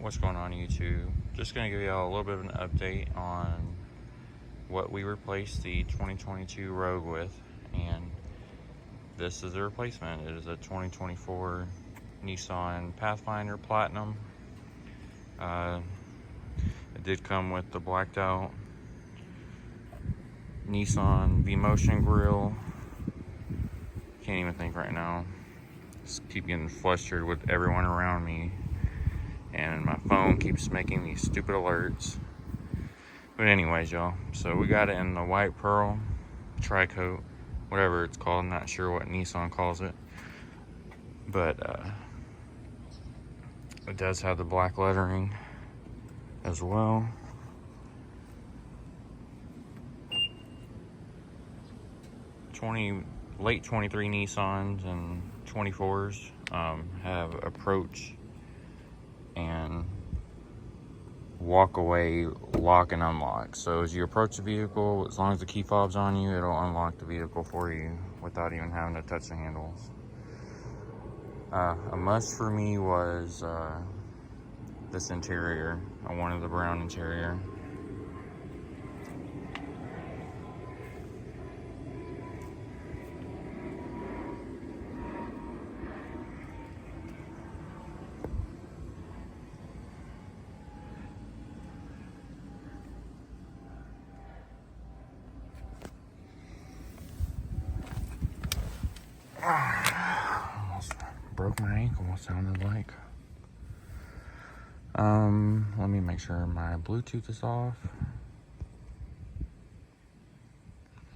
What's going on YouTube? Just going to give y'all a little bit of an update on what we replaced the 2022 Rogue with, and this is the replacement. It is a 2024 Nissan Pathfinder Platinum. It did come with the blacked out Nissan V-Motion grill. Can't even think right now. Just keep getting flustered with everyone around me, and my phone keeps making these stupid alerts. But anyways, y'all, so we got it in the white pearl tri-coat, whatever it's called. I'm not sure what Nissan calls it, but it does have the black lettering as well. Late 23 Nissans and 24s have approach and walk away lock and unlock. So as you approach the vehicle, as long as the key fob's on you, it'll unlock the vehicle for you without even having to touch the handles. A must for me was this interior. I wanted the brown interior. Almost broke my ankle, it sounded like. Let me make sure my Bluetooth is off.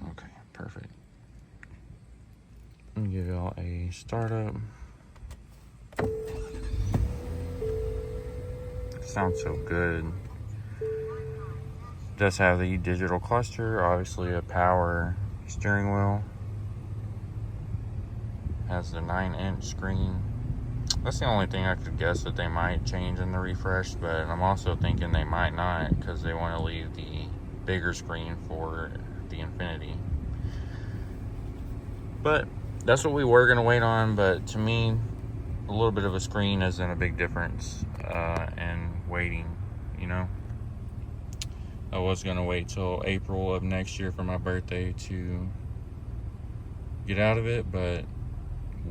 Okay, perfect. Let me give y'all a startup. Sounds so good. Does have the digital cluster, obviously a power steering wheel. Has the 9-inch screen. That's the only thing I could guess that they might change in the refresh, but I'm also thinking they might not, because they want to leave the bigger screen for the Infinity. But that's what we were going to wait on, but to me, a little bit of a screen isn't a big difference in waiting, you know? I was going to wait till April of next year for my birthday to get out of it, but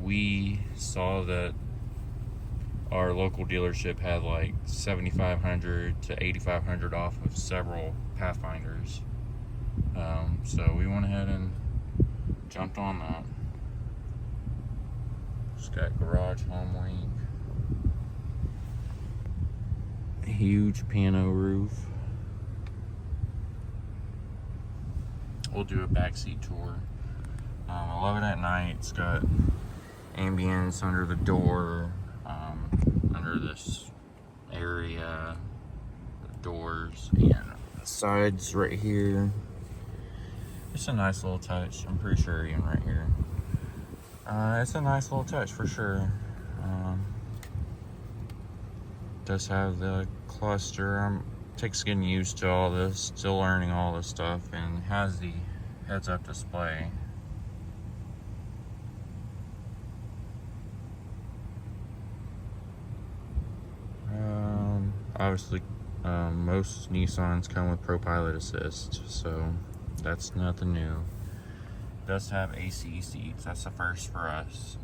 we saw that our local dealership had like $7,500 to $8,500 off of several Pathfinders. So we went ahead and jumped on that. Just got garage home link. Huge piano roof. We'll do a backseat tour. I love it at night. It's got ambience under the door, under this area, the doors, and the sides right here. It's a nice little touch. I'm pretty sure even right here. It's a nice little touch for sure. Does have the cluster. Takes getting used to all this, still learning all this stuff, and has the heads-up display. Obviously, most Nissans come with Pro Pilot Assist, so that's nothing new. It does have AC seats. That's the first for us.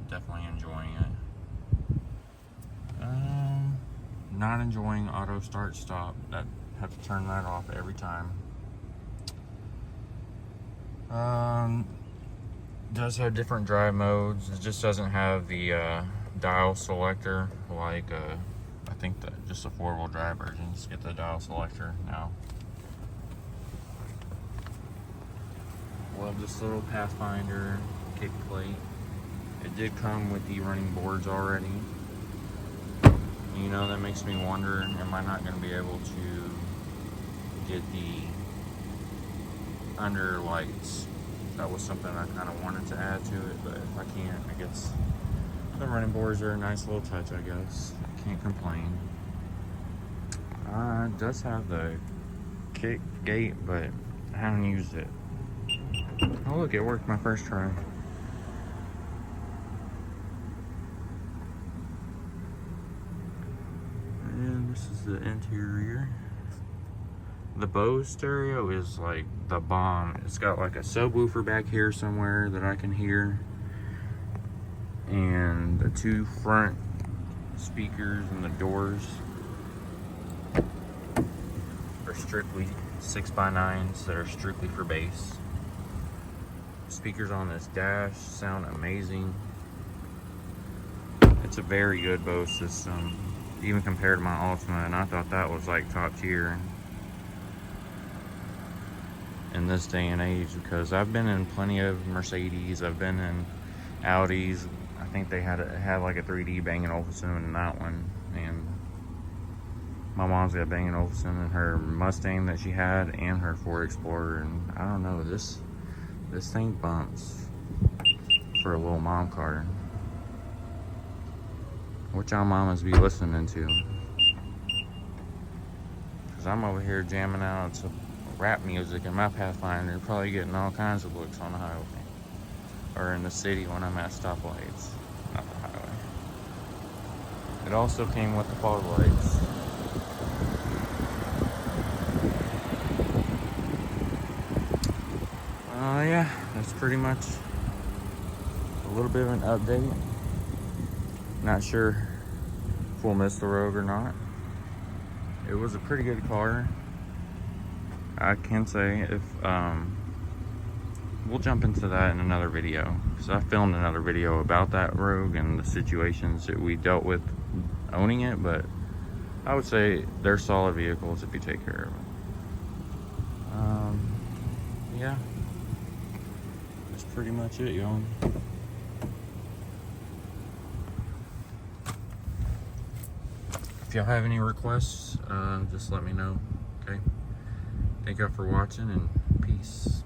Definitely enjoying it. Not enjoying auto start stop. That have to turn that off every time. Does have different drive modes. It just doesn't have the dial selector like I think that just the 4-wheel drive versions get the dial selector now. Love this little Pathfinder kick plate. It did come with the running boards already. You know, that makes me wonder, am I not going to be able to get the under lights? That was something I kind of wanted to add to it, but if I can't, I guess the running boards are a nice little touch, I guess. Can't complain. It does have the kick gate, but I haven't used it. Oh look, it worked my first try. the interior. The Bose stereo is like the bomb. It's got like a subwoofer back here somewhere that I can hear. And the 2 front speakers and the doors are strictly 6x9s that are strictly for bass. Speakers on this dash sound amazing. It's a very good Bose system, even compared to my Altima, and I thought that was like top tier in this day and age, because I've been in plenty of Mercedes, I've been in Audis. I think they had like a 3D Bang & Olufsen in that one, and my mom's got Bang & Olufsen in her Mustang that she had and her Ford Explorer, and I don't know, this thing bumps for a little mom car. What y'all mamas be listening to? Because I'm over here jamming out to rap music in my Pathfinder, probably getting all kinds of looks on the highway. Or in the city when I'm at stoplights, not the highway. It also came with the fog lights. Yeah, that's pretty much a little bit of an update. Not sure if we'll miss the road or not. It was a pretty good car. I can say if we'll jump into that in another video, because I filmed another video about that Rogue and the situations that we dealt with owning it, but I would say they're solid vehicles if you take care of them. Yeah, that's pretty much it, y'all. If y'all have any requests, just let me know, okay? Thank y'all for watching, and peace.